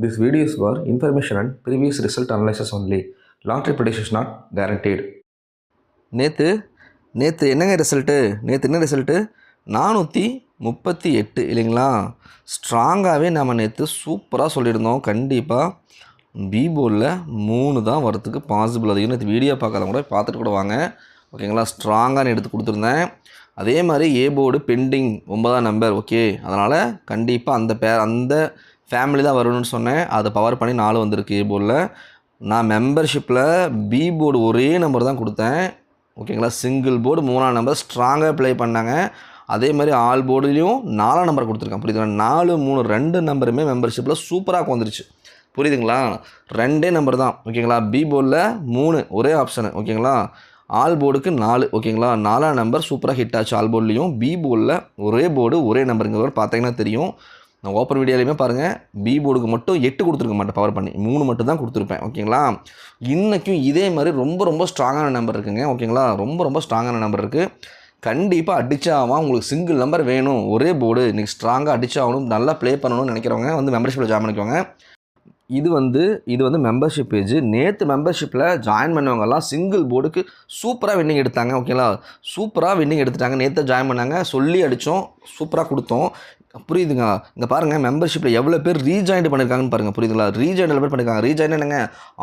This video is for information and previous result analysis only. Long-term prediction is not guaranteed. நேற்று என்னங்க result? நேற்று என்ன result? 438 இல்லைங்களா? ஸ்ட்ராங்காகவே நம்ம நேற்று சூப்பராக சொல்லியிருந்தோம். கண்டிப்பாக பி போர்டில் 3 தான் வரத்துக்கு பாசிபிள். அதிகம் நேற்று வீடியோ பார்க்காத கூட பார்த்துட்டு கூட வாங்க, ஓகேங்களா? ஸ்ட்ராங்காக எடுத்து கொடுத்துருந்தேன். அதே மாதிரி ஏ போர்டு பெண்டிங் 9ஆம் நம்பர், ஓகே. அதனால் கண்டிப்பாக அந்த ஃபேமிலி தான் வரணும்னு சொன்னேன். அதை பவர் பண்ணி 4 வந்திருக்கு ஏ போர்டில். நான் மெம்பர்ஷிப்பில் பி போர்டு ஒரே நம்பர் தான் கொடுத்தேன், ஓகேங்களா? சிங்கிள் போர்டு 3ஆம் நம்பர் ஸ்ட்ராங்காக ப்ளே பண்ணாங்க. அதே மாதிரி ஆல் போர்டுலேயும் 4ஆம் நம்பர் கொடுத்துருக்கேன், புரியுதுங்களா? 4, 3 2 நம்பருமே மெம்பர்ஷிப்பில் சூப்பராக வந்துருச்சு, புரியுதுங்களா? 2 நம்பர் தான், ஓகேங்களா? பி போர்டில் 3 ஒரே ஆப்ஷனு, ஓகேங்களா? ஆல் போர்டுக்கு 4, ஓகேங்களா? 4ஆம் நம்பர் சூப்பராக ஹிட் ஆச்சு ஆல் போர்ட்லேயும். பி போர்டில் ஒரே போர்டு ஒரே நம்பருங்கிறவர் பார்த்தீங்கன்னா தெரியும். நான் ஓப்பன் வீடியோலையுமே பாருங்கள், பி போர்டுக்கு மட்டும் 8 கொடுத்துருக்க மாட்டேன் பவர் பண்ணி, 3 மட்டும் தான் கொடுத்துருப்பேன், ஓகேங்களா? இன்றைக்கும் இதே மாதிரி ரொம்ப ஸ்ட்ராங்கான நம்பர் இருக்குங்க, ஓகேங்களா? ரொம்ப ஸ்ட்ராங்கான நம்பர் இருக்குது. கண்டிப்பாக அடிச்சாவான். உங்களுக்கு சிங்கிள் நம்பர் வேணும், ஒரே போர்டு, இன்றைக்கி ஸ்ட்ராங்காக அடிச்சாகணும், நல்லா ப்ளே பண்ணணும்னு நினைக்கிறவங்க வந்து மெம்பர்ஷிப்பில் ஜாயின் பண்ணிக்கோங்க. இது வந்து மெம்பர்ஷிப் பேஜ். நேற்று மெம்பர்ஷிப்பில் ஜாயின் பண்ணவங்கெல்லாம் சிங்கிள் போர்டுக்கு சூப்பராக வின்னிங் எடுத்தாங்க, ஓகேங்களா? சூப்பராக வின்னிங் எடுத்துட்டாங்க. நேற்று ஜாயின் பண்ணாங்க, சொல்லி அடித்தோம், சூப்பராக கொடுத்தோம், புரியுதுங்க? இங்கே பாருங்கள், மெம்பர்ஷிப்பில் எவ்வளோ பேர் ரீஜாயின் பண்ணியிருக்காங்கன்னு பாருங்கள், புரியுதுங்களா? ரீஜாயின் எவ்வளோ பேர் பண்ணியிருக்காங்க. ரீஜாயின் என்னங்க,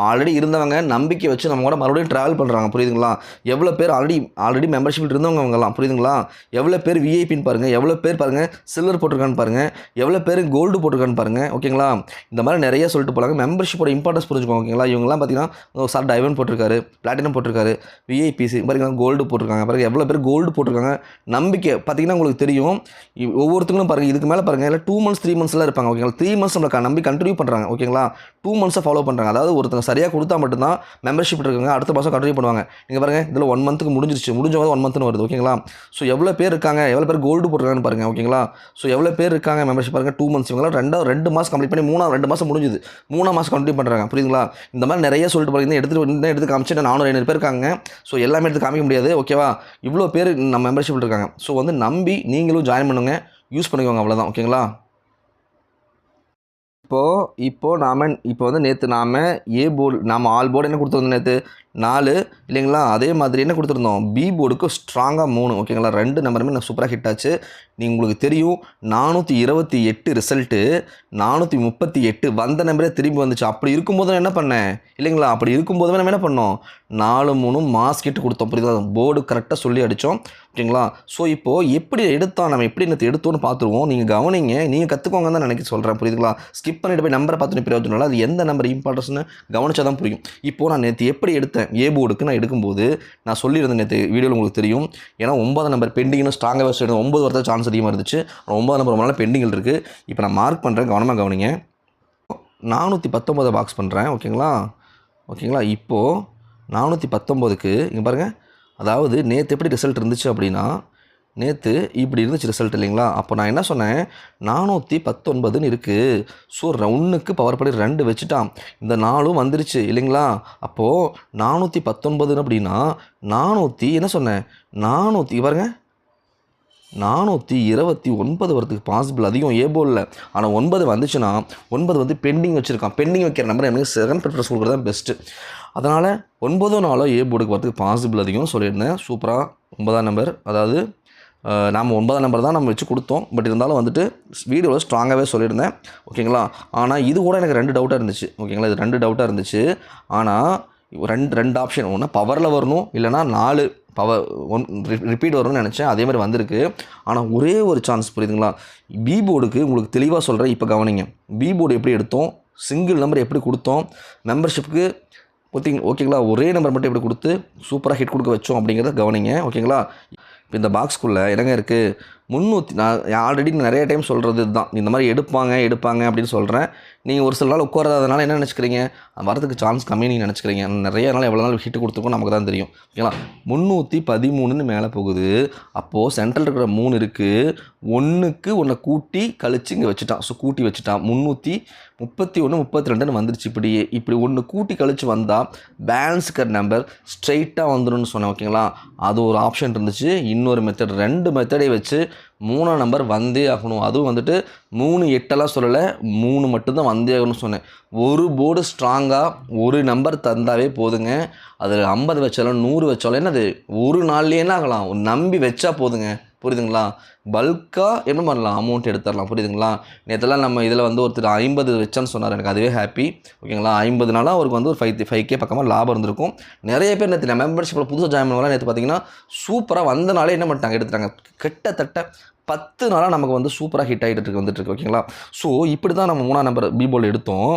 ஆல்ரெடி இருந்தவங்க நம்பிக்கை வச்சு நம்ம கூட மறுபடியும் ட்ராவல் பண்ணுறாங்க, புரியுதுங்களா? எவ்வளோ பேர் ஆல்ரெடி மெம்பர்ஷிப்பில் இருந்தவங்க அவங்கலாம், புரியுதுங்களா? எவ்வளோ பேர் விஐபின்னு பாருங்கள், எவ்வளோ பேர் பாருங்கள் சில்வர் போட்டிருக்கான்னு பாருங்கள், எவ்வளோ பேர் கோல்டு போட்டிருக்கான்னு பாருங்கள், ஓகேங்களா? இந்த மாதிரி நிறைய சொல்லிட்டு போகிறாங்க. மெம்பர்ஷிப்போட இம்பார்ட்டன்ஸ் புரிஞ்சுக்கோங்க, ஓகேங்களா? இவங்கலாம் பார்த்தீங்கன்னா சார் டைமண்ட் போட்டிருக்காரு, பிளாட்டினம் போட்டிருக்காரு, விஐபிசி பாருங்கள் கோல்டு போட்டிருக்காங்க, பாருங்கள் எவ்வளோ பேர் கோல்டு போட்டிருக்காங்க. நம்பிக்கை பார்த்தீங்கன்னா உங்களுக்கு தெரியும். ஒவ்வொருத்தங்களும் பாருங்கள், இதுக்கு மேலே பாருங்கள், இல்லை 2 months 3 monthsலாம் இருப்பாங்க, ஓகேங்களா? 3 months நம்மளுக்கு நம்பி கண்டினியூ பண்ணுறாங்க, ஓகேங்களா? 2 months ஃபாலோ பண்ணுறாங்க. அதாவது ஒருத்தங்க சரியாக கொடுத்தா மட்டும்தான் மெம்பர்ஷிப் இருக்காங்க, அடுத்த மாதம் கண்டினியூ பண்ணுவாங்க. நீங்கள் பாருங்கள், இதில் 1 monthக்கு முடிஞ்சவங்க 1 monthன்னு வருது, ஓகேங்களா? ஸோ எவ்வளோ பேர் இருக்காங்க, எவ்வளோ பேர் கோல்டு போட்டிருக்காங்கன்னு பாருங்கள், ஓகேங்களா? ஸோ எவ்வளோ பேர் இருக்காங்க மெம்பர்ஷிப் பாருங்கள். 2 months இவங்களாம் 2 மாதம் கம்ப்ளீட் பண்ணி 2 மாதம் முடிஞ்சுது, 3ஆம் மாதம் கண்டினியூ பண்ணுறாங்க, புரியுதுங்களா? இந்த மாதிரி நிறைய சொல்லிட்டு போகிறீங்க. எடுத்து காமிச்சு 400-500 பேர் இருக்காங்க. ஸோ எல்லாமே எடுத்து காமிக்க முடியாது, ஓகேவா? இவ்வளோ பேர் நம்ம மெம்பர்ஷிப் இருக்காங்க. ஸோ வந்து நம்பி நீங்களும் ஜாயின் பண்ணுங்க, யூஸ் பண்ணிக்கோங்க, அவ்வளோதான், ஓகேங்களா? இப்போ வந்து நேற்று ஏ போர்டு ஆல் போர்டு என்ன கொடுத்துருந்தோம் நேற்று 4 இல்லைங்களா? அதே மாதிரி என்ன கொடுத்துருந்தோம், பி போர்டுக்கு ஸ்ட்ராங்காக 3, ஓகேங்களா? 2 நம்பருமே நான் சூப்பராக ஹிட் ஆச்சு. உங்களுக்கு தெரியும் 428 ரிசல்ட்டு 438 வந்த நம்பரே திரும்பி வந்துச்சு. அப்படி இருக்கும்போது நான் என்ன பண்ணேன் இல்லைங்களா? அப்படி இருக்கும்போதுமே நம்ம என்ன பண்ணோம், 4, 3 மாஸ் கிட்டு கொடுத்தோம், புரியுதா? போர்டு கரெக்டாக சொல்லி அடித்தோம், ஓகேங்களா? ஸோ இப்போது எப்படி நம்ம எப்படி நேற்று எடுத்தோன்னு பார்த்துருவோம். நீங்கள் கவனிங்க, நீங்கள் கற்றுக்கோங்க தான் நினைக்க சொல்கிறேன், புரியுதுங்களா? ஸ்கிப் பண்ணிட்டு போய் நம்பரை பார்த்து பிரயோஜனம் இல்லை. அது எந்த நம்பர் இம்பார்ட்டன்ஸ்னு கவனிச்சா தான் புரியும். இப்போது நான் நேற்று எப்படி எடுத்தேன், ஏ போர்டுக்கு நான் எடுக்கும்போது நான் சொல்லியிருந்தேன் நேற்று வீடியோவில் உங்களுக்கு தெரியும். ஏன்னா 9ஆம் நம்பர் பெண்டிங்னு ஸ்ட்ராங்காக வச்சு 9 வரது சான்ஸ் அதிகமாக இருந்துச்சு. 9ஆம் நம்பர் ரொம்ப நாள் பெண்டிங்கில் இருக்குது. இப்போ நான் மார்க் பண்ணுறேன், கவனமாக கவனிங்க. 419 பாக்ஸ் பண்ணுறேன், ஓகேங்களா? இப்போது 419க்கு இங்கே பாருங்கள். அதாவது நேற்று எப்படி ரிசல்ட் இருந்துச்சு அப்படின்னா, நேற்று இப்படி இருந்துச்சு ரிசல்ட், இல்லைங்களா? அப்போ நான் என்ன சொன்னேன், 419ன்னு இருக்குது. ஸோ 1க்கு பவர் படி 2 வச்சுட்டான், இந்த 4ம் வந்துருச்சு, இல்லைங்களா? அப்போது 419 அப்படின்னா 400 என்ன சொன்னேன், 400 பாருங்க 429 வரதுக்கு பாசிபிள் அதிகம் ஏ போர்டில். ஆனால் 9 வந்துச்சுன்னா 9 வந்து பெண்டிங் வச்சுருக்கான். பெண்டிங் வைக்கிற நம்பர் எனக்கு செகண்ட் ப்ரிஃபரன்ஸ் கொடுக்குறது தான் பெஸ்ட்டு. அதனால் 9 4 ஏ போர்டுக்கு வரதுக்கு பாசிபிள் அதிகம் சொல்லியிருந்தேன். சூப்பராக 9ஆம் நம்பர், அதாவது நாம் 9ஆம் நம்பர் தான் நம்ம வச்சு கொடுத்தோம். பட் இருந்தாலும் வந்துட்டு வீடியோவில் ஸ்ட்ராங்காகவே சொல்லியிருந்தேன், ஓகேங்களா? ஆனால் இது கூட எனக்கு 2 டவுட்டாக இருந்துச்சு, ஓகேங்களா? இது 2 டவுட்டாக இருந்துச்சு. ஆனால் ரெண்டு ஆப்ஷன், ஒன்று பவரில் வரணும், இல்லைனா 4 பவர் ரிப்பீட் வரும்னு நினச்சேன். அதே மாதிரி வந்திருக்கு. ஆனால் ஒரே ஒரு சான்ஸ், புரியுதுங்களா? பி போர்டுக்கு உங்களுக்கு தெளிவாக சொல்கிறேன், இப்போ கவனிங்க. பி போர்டு எப்படி எடுத்தோம், சிங்கிள் நம்பர் எப்படி கொடுத்தோம், மெம்பர்ஷிப்புக்கு ஓகேங்களா? ஒரே நம்பர் மட்டும் எப்படி கொடுத்து சூப்பராக ஹிட் கொடுக்க வச்சோம் அப்படிங்கிறத கவனிங்க, ஓகேங்களா? இப்போ இந்த பாக்ஸ்க்குள்ளே என்னங்க இருக்குது, 300. நான் ஆல்ரெடி நிறைய டைம் சொல்கிறது தான், இந்த மாதிரி எடுப்பாங்க அப்படின்னு சொல்கிறேன். நீங்கள் ஒரு சில நாள் உட்காராதனால என்ன நினச்சிக்கிறீங்க, வரதுக்கு சான்ஸ் கம்மி நீங்கள் நினச்சிக்கிறீங்க. நிறைய நாள் எவ்வளோ நாள் ஹிட்டு கொடுத்துருக்கோம் நமக்கு தான் தெரியும், ஓகேங்களா? 313ன்னு மேலே போகுது. அப்போது சென்ட்ரல் இருக்கிற 3 இருக்குது, 1க்கு 1 கூட்டி கழிச்சு இங்கே வச்சுட்டான். ஸோ கூட்டி வச்சுட்டான், 331 32ன்னு வந்துருச்சு. இப்படி 1 கூட்டி கழிச்சு வந்தால் பேலன்ஸுக்கிற நம்பர் ஸ்ட்ரைட்டாக வந்துடும்னு சொன்னேன், ஓகேங்களா? அது ஒரு ஆப்ஷன் இருந்துச்சு. இன்னொரு மெத்தட், 2 மெத்தடை வச்சு 3ஆம் நம்பர் வந்தே ஆகணும். அதுவும் வந்துட்டு 3 8 சொல்லலை, 3 மட்டும்தான் வந்தே ஆகணும்னு சொன்னேன். ஒரு போர்டு ஸ்ட்ராங்காக ஒரு நம்பர் தந்தாவே போதுங்க. அதில் 50 வச்சாலும் 100 வச்சாலும் என்னது ஒரு நாள்லேயே என்ன ஆகலாம், நம்பி வச்சா போதுங்க. புரியுதுங்களா? பல்காக என்ன பண்ணலாம், அமௌண்ட் எடுத்துடலாம். புரியுதுங்களா? நேற்றுலாம் நம்ம இதில் வந்து ஒருத்தர் 50 வச்சான்னு சொன்னார், எனக்கு அதுவே ஹாப்பி. ஓகேங்களா? 50நால அவருக்கு வந்து ஒரு 5K பக்கமாக லாபம் இருந்திருக்கும். நிறைய பேர் நேற்று மெம்பர்ஷிப்பில் புதுசாக ஜாயின் பண்ணுவாங்க. நேற்று பார்த்தீங்கன்னா சூப்பராக வந்தனாலே என்ன பண்ணிட்டாங்க, எடுத்துட்டாங்க. கிட்டத்தட்ட 10 நாளாக நமக்கு வந்து சூப்பராக ஹிட் ஆகிட்டு வந்துட்டுருக்கு. ஓகேங்களா? ஸோ இப்படி தான் நம்ம 3ஆம் நம்பர் பி-போல் எடுத்தோம்.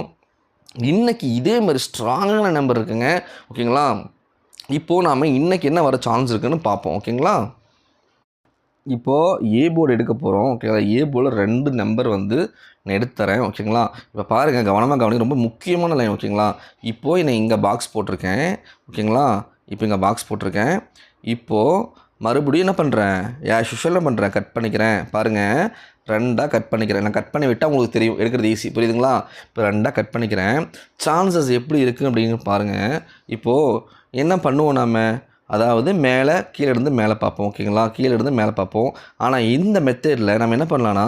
இன்றைக்கி இதே மாதிரி ஸ்ட்ராங்கான நம்பர் இருக்குங்க. ஓகேங்களா? இப்போது நாம் இன்றைக்கி என்ன வர சான்ஸ் இருக்குதுன்னு பார்ப்போம். ஓகேங்களா? இப்போது ஏ போர்டு எடுக்க போகிறோம். ஓகேங்களா? ஏ போர்டில் 2 நம்பர் வந்து நான் எடுத்து தரேன். ஓகேங்களா? இப்போ பாருங்கள், கவனமாக கவனிங்க, ரொம்ப முக்கியமான லைன். ஓகேங்களா? இப்போது நான் இங்கே பாக்ஸ் போட்டிருக்கேன். ஓகேங்களா? இப்போ இங்கே பாக்ஸ் போட்டிருக்கேன். இப்போது மறுபடியும் என்ன பண்ணுறேன், ஆஸ் யூஷுவல் என்ன பண்ணுறேன், கட் பண்ணிக்கிறேன். பாருங்கள், 2ஆக கட் பண்ணிக்கிறேன். நான் கட் பண்ணி விட்டால் உங்களுக்கு தெரியும், எடுக்கிறது ஈஸி. புரியுதுங்களா? இப்போ 2ஆக கட் பண்ணிக்கிறேன். சான்சஸ் எப்படி இருக்குது அப்படின்னு பாருங்கள். இப்போது என்ன பண்ணுவோம் நாம், அதாவது மேலே கீழே இருந்து மேலே பார்ப்போம். ஓகேங்களா? கீழே இருந்து மேலே பார்ப்போம். ஆனால் இந்த மெத்தடில் நம்ம என்ன பண்ணலான்னா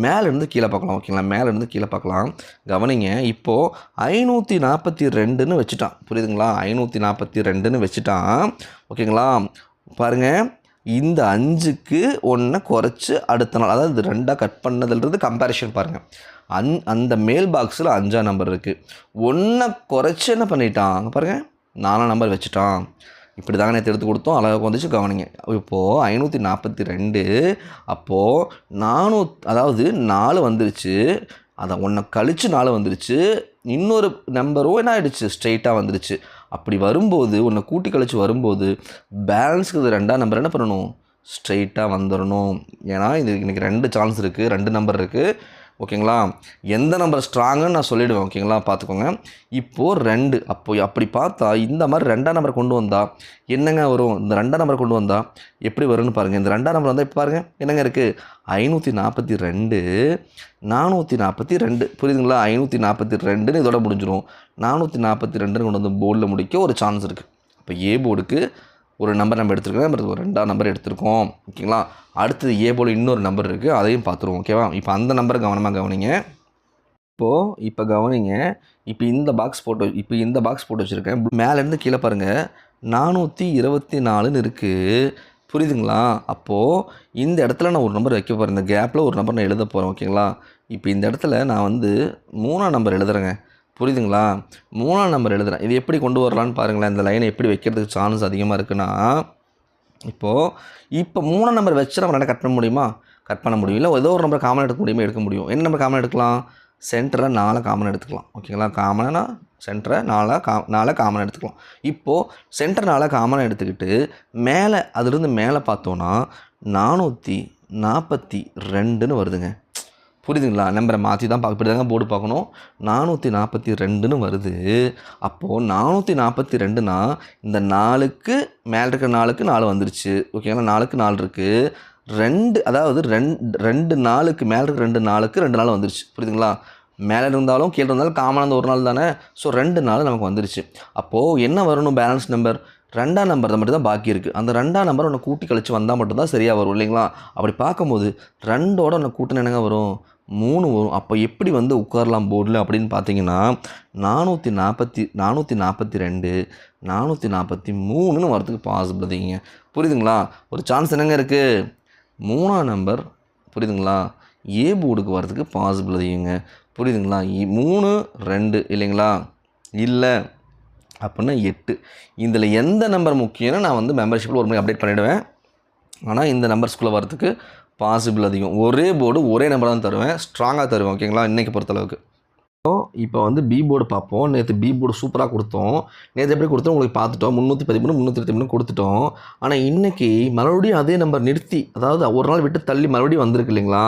மேலேருந்து கீழே பார்க்கலாம். ஓகேங்களா? மேலேருந்து கீழே பார்க்கலாம். கவனிங்க, இப்போது 542ன்னு வச்சுட்டான். புரியுதுங்களா? 542ன்னு வச்சுட்டான். ஓகேங்களா? பாருங்கள், இந்த 5க்கு 1 குறைச்சி அடுத்த நாள், அதாவது 2ஆக கட் பண்ணதுன்றது கம்பேரிஷன் பாருங்கள். அந்த மேல் பாக்ஸில் 5ஆம் நம்பர் இருக்குது. 1 குறைச்சி என்ன பண்ணிட்டான், அங்கே பாருங்கள், 4ஆம் நம்பர் வச்சுட்டான். இப்படி தாங்க நேற்று எடுத்து கொடுத்தோம், அழகாக வந்துச்சு. கவனிங்க, இப்போது 542, அப்போது 400, அதாவது 4 வந்துருச்சு. அதை 1 கழித்து 4 வந்துருச்சு. இன்னொரு நம்பரும் என்ன ஆகிடுச்சு, ஸ்ட்ரெயிட்டாக வந்துருச்சு. அப்படி வரும்போது 1 கூட்டி கழித்து வரும்போது பேலன்ஸுக்கு 2ஆம் நம்பர் என்ன பண்ணணும், ஸ்ட்ரெயிட்டாக வந்துடணும். ஏன்னா இது இன்றைக்கி 2 சான்ஸ் இருக்குது, 2 நம்பர் இருக்குது. ஓகேங்களா? எந்த நம்பர் ஸ்ட்ராங்குன்னு நான் சொல்லிவிடுவேன். ஓகேங்களா? பார்த்துக்கோங்க. இப்போது 2, அப்போது அப்படி பார்த்தா இந்த மாதிரி 2ஆம் நம்பர் கொண்டு வந்தால் என்னங்க வரும், இந்த 2ஆம் நம்பர் கொண்டு வந்தால் எப்படி வரும்னு பாருங்கள். இந்த 2ஆம் நம்பர் வந்தால் இப்போ பாருங்கள் என்னங்க இருக்குது, 542 442. புரியுதுங்களா? 542ன்னு இதோட முடிஞ்சிடும். 442ன்னு கொண்டு வந்து போர்டில் முடிக்க ஒரு சான்ஸ் இருக்குது. இப்போ ஏ போர்டுக்கு ஒரு நம்பர் நம்ம எடுத்துருக்கோம், நம்ம ஒரு 2ஆம் நம்பர் எடுத்திருக்கோம். ஓகேங்களா? அடுத்தது ஏ போல் இன்னொரு நம்பர் இருக்குது, அதையும் பார்த்துருவோம். ஓகேவா? இப்போ அந்த நம்பரை கவனமாக கவனிங்க. இப்போ கவனிங்க, இப்போ இந்த பாக்ஸ் போட்டு வச்சுருக்கேன். மேலேருந்து கீழே பாருங்கள், 424ன்னு இருக்குது. புரியுதுங்களா? அப்போது இந்த இடத்துல நான் ஒரு நம்பர் வைக்க போகிறேன். இந்த கேப்பில் ஒரு நம்பர் நான் எழுத போகிறேன். ஓகேங்களா? இப்போ இந்த இடத்துல நான் வந்து 3ஆம் நம்பர் எழுதுறேங்க. புரியுதுங்களா? 3ஆம் நம்பர் எழுதுகிறேன். இது எப்படி கொண்டு வரலான்னு பாருங்களேன். இந்த லைனை எப்படி வைக்கிறதுக்கு சான்ஸ் அதிகமாக இருக்குன்னா, இப்போ 3ஆம் நம்பர் வச்சு நம்ம கட் பண்ண முடியுமா, கட் பண்ண முடியும். இல்லை ஏதோ ஒரு நம்பர் காமன் எடுக்க முடியுமா, எடுக்க முடியும். என்ன நம்பர் காமன் எடுக்கலாம், சென்டரில் 4 காமன் எடுத்துக்கலாம். ஓகேங்களா? காமனா சென்டரை 4 காமன் எடுத்துக்கலாம். இப்போது சென்டர் 4 காமனாக எடுத்துக்கிட்டு மேலே அதிலிருந்து மேலே பார்த்தோன்னா 442ன்னு வருதுங்க. புரியுதுங்களா? நம்பரை மாற்றி தான் இப்படி தாங்க போர்டு பார்க்கணும். 442ன்னு வருது. அப்போது 442னா இந்த 4க்கு மேலே இருக்கிற 4க்கு 4 வந்துருச்சு. ஓகேங்களா? 4க்கு 4 இருக்குது. 2, அதாவது 2 4க்கு மேலே இருக்கிற 2 4க்கு 2 4 வந்துருச்சு. புரியுதுங்களா? மேலே இருந்தாலும் கீழே இருந்தாலும் காமனாக ஒரு நாள் தானே. ஸோ 2 4 நமக்கு வந்துருச்சு. அப்போது என்ன வரணும், பேலன்ஸ் நம்பர் 2ஆம் நம்பர் மட்டும் தான் பாக்கி இருக்குது. அந்த 2ஆம் நம்பர் ஒன்று கூட்டி கழித்து வந்தால் மட்டும்தான் சரியாக வரும், இல்லைங்களா? அப்படி பார்க்கும்போது 2ஓட ஒன்று கூட்டினா என்னங்க வரும், 3 வரும். அப்போ எப்படி வந்து உட்காரலாம் போர்டில் அப்படின்னு பார்த்தீங்கன்னா 442 443ன்னு வரதுக்கு பாசிபிள் அதிகங்க. புரியுதுங்களா? ஒரு சான்ஸ் என்னங்க இருக்குது, 3ஆம் நம்பர் புரியுதுங்களா ஏ போர்டுக்கு வரதுக்கு பாசிபிள் அதிகங்க. புரியுதுங்களா? 3 2 இல்லைங்களா, இல்லை அப்படின்னா 8. இதில் எந்த நம்பர் முக்கியம்னு நான் வந்து மெம்பர்ஷிப்பில் ஒரு முறை அப்டேட் பண்ணிவிடுவேன். ஆனால் இந்த நம்பர்ஸ்குள்ளே வரதுக்கு பாசிபிள் அதிகம். ஒரே போர்டு ஒரே நம்பர் தான் தருவேன், ஸ்ட்ராங்காக தருவேன். ஓகேங்களா? இன்றைக்கி பொறுத்தளவுக்கு இப்போ வந்து பி போர்டு பார்ப்போம். நேற்று பி போர்டு சூப்பராக கொடுத்தோம். நேற்று எப்படி கொடுத்தோம் உங்களுக்கு பார்த்துட்டோம். 313 323 கொடுத்துட்டோம். ஆனால் இன்றைக்கி மறுபடியும் அதே நம்பர் நிறுத்தி, அதாவது ஒரு நாள் விட்டு தள்ளி மறுபடியும் வந்திருக்கு இல்லைங்களா?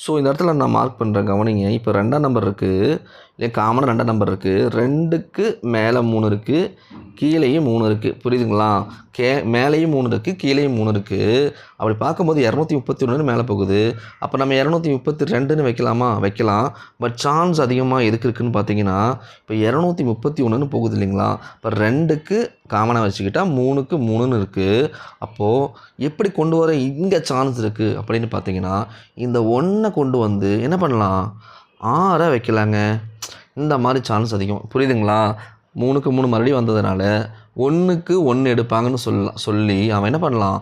ஸோ இந்த இடத்துல நான் மார்க் பண்ணுறேன், கவனிங்க. இப்போ 2ஆம் நம்பர் இருக்குது, இல்லை காமனாக 2ஆம் நம்பர் இருக்குது. 2க்கு மேலே 3 இருக்குது, கீழேயும் 3 இருக்குது. புரியுதுங்களா? மேலேயும் 3 இருக்குது, கீழேயும் 3 இருக்குது. அப்படி பார்க்கும்போது 231 மேலே போகுது. அப்போ நம்ம 232ன்னு வைக்கலாமா, வைக்கலாம். பட் சான்ஸ் அதிகமாக எதுக்கு எதுக்கு இருக்குதுன்னு பார்த்தீங்கன்னா, இப்போ 231ன்னு போகுது இல்லைங்களா? இப்போ 2க்கு காமனாக வச்சுக்கிட்டால் 3க்கு 3ன்னு இருக்குது. அப்போது எப்படி கொண்டு வர இங்கே சான்ஸ் இருக்குது அப்படின்னு பார்த்தீங்கன்னா, இந்த 1 கொண்டு வந்து என்ன பண்ணலாம், 6 வைக்கலாங்க. இந்த மாதிரி சான்ஸ் அதிகம். புரியுதுங்களா? 3க்கு 3 மறுபடியும் வந்ததுனால 1க்கு 1 எடுப்பாங்கன்னு சொல்லி அவன் என்ன பண்ணலாம்,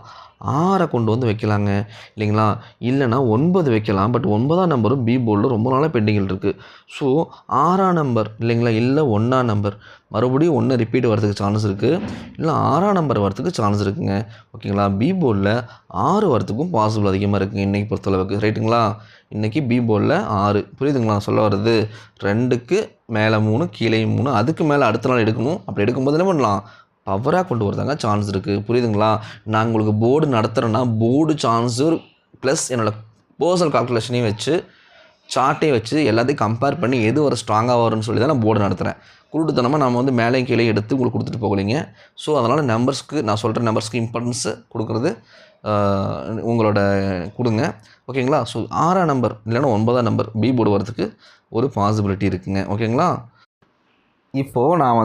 6 கொண்டு வந்து வைக்கலாங்க இல்லைங்களா? இல்லைனா 9 வைக்கலாம். பட் 9ஆம் நம்பரும் பி போர்டில் ரொம்ப நாளாக பெண்டிங்கில் இருக்குது. ஸோ 6ஆம் நம்பர் இல்லைங்களா, இல்லை 1ஆம் நம்பர் மறுபடியும் 1 ரிப்பீட் வரதுக்கு சான்ஸ் இருக்குது. இல்லை 6ஆம் நம்பர் வரதுக்கு சான்ஸ் இருக்குங்க. ஓகேங்களா? பி போர்டில் 6 வரத்துக்கும் பாசிபிள் அதிகமாக இருக்குங்க இன்றைக்கி பொறுத்தளவுக்கு. ரைட்டுங்களா? இன்றைக்கி பி போர்டில் 6. புரியுதுங்களா சொல்ல வர்றது? 2க்கு மேலே 3 கீழே 3 அதுக்கு மேலே அடுத்த நாள் எடுக்கணும். அப்படி எடுக்கும்போது என்ன பண்ணலாம், பவராக கொண்டு வரதாங்க சான்ஸ் இருக்குது. புரியுதுங்களா? நான் உங்களுக்கு போர்டு நடத்துகிறேன்னா போர்டு சான்ஸு ப்ளஸ் என்னோடய பர்சனல் கால்குலேஷனையும் வச்சு சார்ட்டையும் வச்சு எல்லாத்தையும் கம்பேர் பண்ணி எது ஒரு ஸ்ட்ராங்காக வரும்னு சொல்லி தான் நான் போர்டு நடத்துகிறேன். குருட்டுத்தனமாக நம்ம வந்து மேலே கீழே எடுத்து உங்களுக்கு கொடுத்துட்டு போகலைங்க. ஸோ அதனால் நம்பர்ஸ்க்கு நான் சொல்கிற நம்பர்ஸ்க்கு இம்பார்ட்டன்ஸு கொடுக்குறது உங்களோட கொடுங்க. ஓகேங்களா? ஸோ 6ஆம் நம்பர் இல்லைன்னா 9ஆம் நம்பர் பி போர்டு வரதுக்கு ஒரு பாசிபிலிட்டி இருக்குங்க. ஓகேங்களா? இப்போது நான்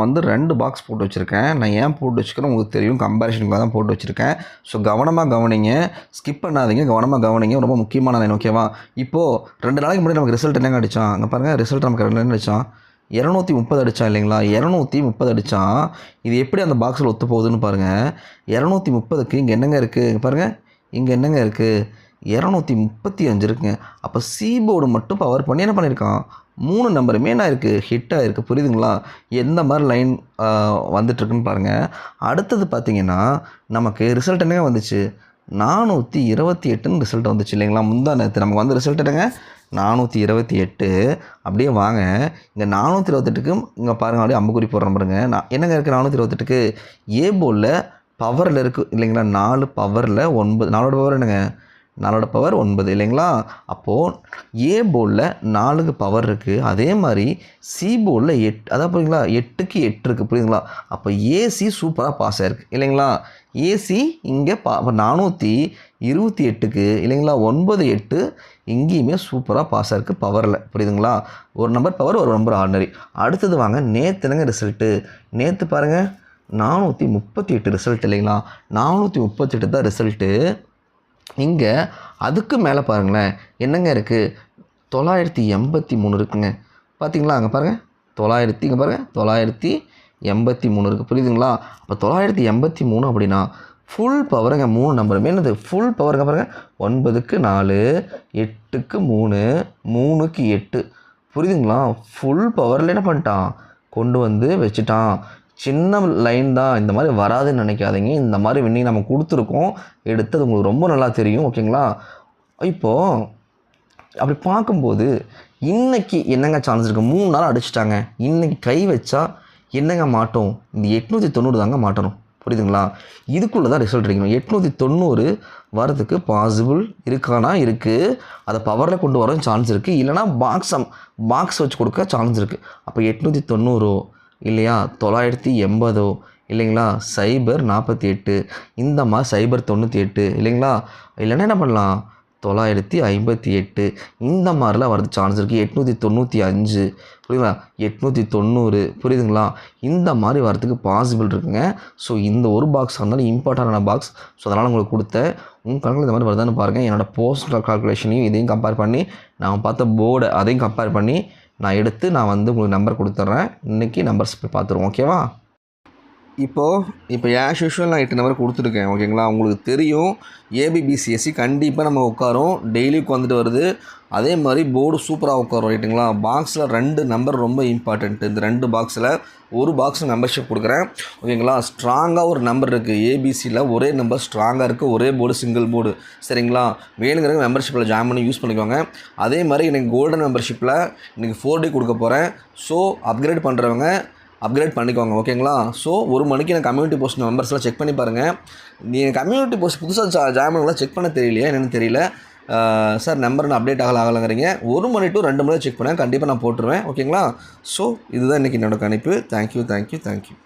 வந்து 2 பாக்ஸ் போட்டு வச்சுருக்கேன். நான் ஏன் போட்டு வச்சுக்கிறேன் உங்களுக்கு தெரியும், கம்பேரிஷனுக்காக தான் போட்டு வச்சுருக்கேன். ஸோ கவனமாக கவனிங்க, ஸ்கிப் பண்ணாதீங்க, கவனமாக கவனிங்க, ரொம்ப முக்கியமான லைன். ஓகேவா? இப்போது 2 நாளைக்கு முன்னாடி நமக்கு ரிசல்ட் என்னங்க அடித்தான், அங்கே பாருங்கள் ரிசல்ட் நமக்கு என்ன அடித்தான், 230 அடித்தான் இல்லைங்களா? 230 அடித்தான். இது எப்படி அந்த பாக்ஸில் ஒத்து போகுதுன்னு பாருங்கள். 230க்கு இங்கே என்னங்க இருக்குது, இங்கே பாருங்கள், இங்கே என்னங்க இருக்குது, 235 இருக்குங்க. அப்போ சி போர்டு மட்டும் பவர் பண்ணி என்ன பண்ணியிருக்கான், 3 நம்பருமே என்ன இருக்குது, ஹிட்டாக இருக்குது. புரியுதுங்களா? எந்த மாதிரி லைன் வந்துட்டுருக்குன்னு பாருங்கள். அடுத்தது பார்த்திங்கன்னா நமக்கு ரிசல்ட் என்னங்க வந்துச்சு, 428ன்னு ரிசல்ட் வந்துச்சு இல்லைங்களா? முந்தா நேற்று நமக்கு வந்து ரிசல்ட் என்னங்க, 428. அப்படியே வாங்க, இங்கே 428க்கு இங்கே பாருங்கள், அப்படியே அம்புக்குறி போடுறேன் பாருங்க. என்னங்க இருக்குது 428க்கு, ஏ போர்டில் பவரில் இருக்குது இல்லைங்களா? 4 பவரில் 9, 4ஓட பவர் என்னங்க, 4ஓட பவர் 9 இல்லைங்களா? அப்போது ஏ போர்டில் 4க்கு பவர் இருக்குது. அதே மாதிரி சி போர்டில் 8, அதான் புரியுங்களா, 8க்கு 8 இருக்குது. புரியுதுங்களா? அப்போ ஏசி சூப்பராக பாஸ் ஆகிருக்கு இல்லைங்களா? ஏசி இங்கே 428க்கு இல்லைங்களா, 9 8 இங்கேயுமே சூப்பராக பாஸ் ஆகிருக்கு பவரில். புரியுதுங்களா? ஒரு நம்பர் பவர், ஒரு நம்பர் ஆர்டினரி. அடுத்தது வாங்க, நேற்று என்னங்க ரிசல்ட்டு, நேற்று பாருங்கள் 438 ரிசல்ட் இல்லைங்களா? 438 தான் ரிசல்ட்டு. இங்கே அதுக்கு மேலே பாருங்களேன் என்னங்க இருக்குது, 983 இருக்குங்க. பார்த்தீங்களா? அங்கே பாருங்கள் 900, இங்கே பாருங்கள் 983 இருக்குது. புரியுதுங்களா? அப்போ 983 அப்படின்னா ஃபுல் பவருங்க. 3 நம்பருமே என்னது ஃபுல் பவருங்க. பாருங்கள் 9க்கு 4, 8க்கு 3, 3க்கு 8. புரியுதுங்களா? ஃபுல் பவரில் என்ன பண்ணிட்டான், கொண்டு வந்து வச்சுட்டான். சின்ன லைன் தான், இந்த மாதிரி வராதுன்னு நினைக்காதீங்க. இந்த மாதிரி வின்னிங் நம்ம கொடுத்துருக்கோம், எடுத்து அது உங்களுக்கு ரொம்ப நல்லா தெரியும். ஓகேங்களா? இப்போது அப்படி பார்க்கும்போது இன்றைக்கி என்னங்க சான்ஸ் இருக்குது, 3 நாள் அடிச்சிட்டாங்க. இன்றைக்கி கை வச்சா என்னங்க மாட்டோம், இந்த 890 தாங்க மாட்டணும். புரியுதுங்களா? இதுக்குள்ளே தான் ரிசல்ட் அடிக்கணும். 890 வரதுக்கு பாசிபிள் இருக்கானா, இருக்குது. அதை பவரில் கொண்டு வர சான்ஸ் இருக்குது. இல்லைனா பாக்ஸ் வச்சு கொடுக்க சான்ஸ் இருக்குது. அப்போ 890 இல்லையா, 980 இல்லைங்களா, 048 இந்த மாதிரி 098 இல்லைங்களா, இல்லைன்னா என்ன பண்ணலாம் 958 இந்த மாதிரிலாம் வரது சான்ஸ் இருக்குது. 895 புரியுதுங்களா, 890 புரியுதுங்களா, இந்த மாதிரி வரதுக்கு பாசிபிள் இருக்குங்க. ஸோ இந்த ஒரு பாக்ஸ் இருந்தாலும் இம்பார்ட்டண்டான பாக்ஸ். ஸோ அதனால் உங்களுக்கு கொடுத்தேன். உங்கள் கணக்கில் இந்த மாதிரி வருதான்னு பாருங்கள். என்னோடய போஸ்ட் கால்குலேஷனையும் இதையும் கம்பேர் பண்ணி, நான் பார்த்த போர்டை அதையும் கம்பேர் பண்ணி நான் எடுத்து நான் வந்து உங்களுக்கு நம்பர் கொடுத்துட்றேன். இன்றைக்கி நம்பர்ஸ் போய் பார்த்துருவோம். ஓகேவா? இப்போ ஆஸ் யூஷுவல் நான் 8 நம்பர் கொடுத்துருக்கேன். ஓகேங்களா? உங்களுக்கு தெரியும் ஏபிபிசிஎஸ்சி கண்டிப்பாக நம்ம உட்காரோம், டெய்லி உட்காந்துட்டு வருது. அதே மாதிரி போர்டு சூப்பராக உட்காரும். ரைட்டுங்களா? பாக்ஸில் 2 நம்பர் ரொம்ப இம்பார்ட்டண்ட்டு. இந்த 2 பாக்ஸில் ஒரு பாக்ஸ் மெம்பர்ஷிப் கொடுக்குறேன். ஓகேங்களா? ஸ்ட்ராங்காக ஒரு நம்பர் இருக்குது. ஏபிசியில் ஒரே நம்பர் ஸ்ட்ராங்காக இருக்குது, ஒரே போர்டு சிங்கிள் போர்டு. சரிங்களா? வேணுங்கிறவங்க மெம்பர்ஷிப்பில் ஜாயின் பண்ணி யூஸ் பண்ணிக்கோங்க. அதே மாதிரி எனக்கு கோல்டன் மெம்பர்ஷிப்பில் இன்றைக்கி 4 டே கொடுக்க போகிறேன். ஸோ அப்கிரேட் பண்ணுறவங்க அப்கிரேட் பண்ணிக்கோங்க. ஓகேங்களா? ஸோ 1 மணிக்கு நான் கம்யூனிட்டி போஸ்ட் மெம்பர்ஸ்லாம் செக் பண்ணி பாருங்கள். நீங்கள் கம்யூனிட்டி போஸ்ட் புதுசாக ஜாயின் பண்ணலாம், செக் பண்ண தெரியலையா என்னென்னு தெரியல சார், நம்பர் நான் அப்டேட் ஆகலாங்கிறீங்க. 1 மணி to 2 மணி செக் பண்ணேன், கண்டிப்பாக நான் போட்டுருவேன். ஓகேங்களா? ஸோ இதுதான் இன்றைக்கி என்னோடய கணிப்பு. தேங்க்யூ.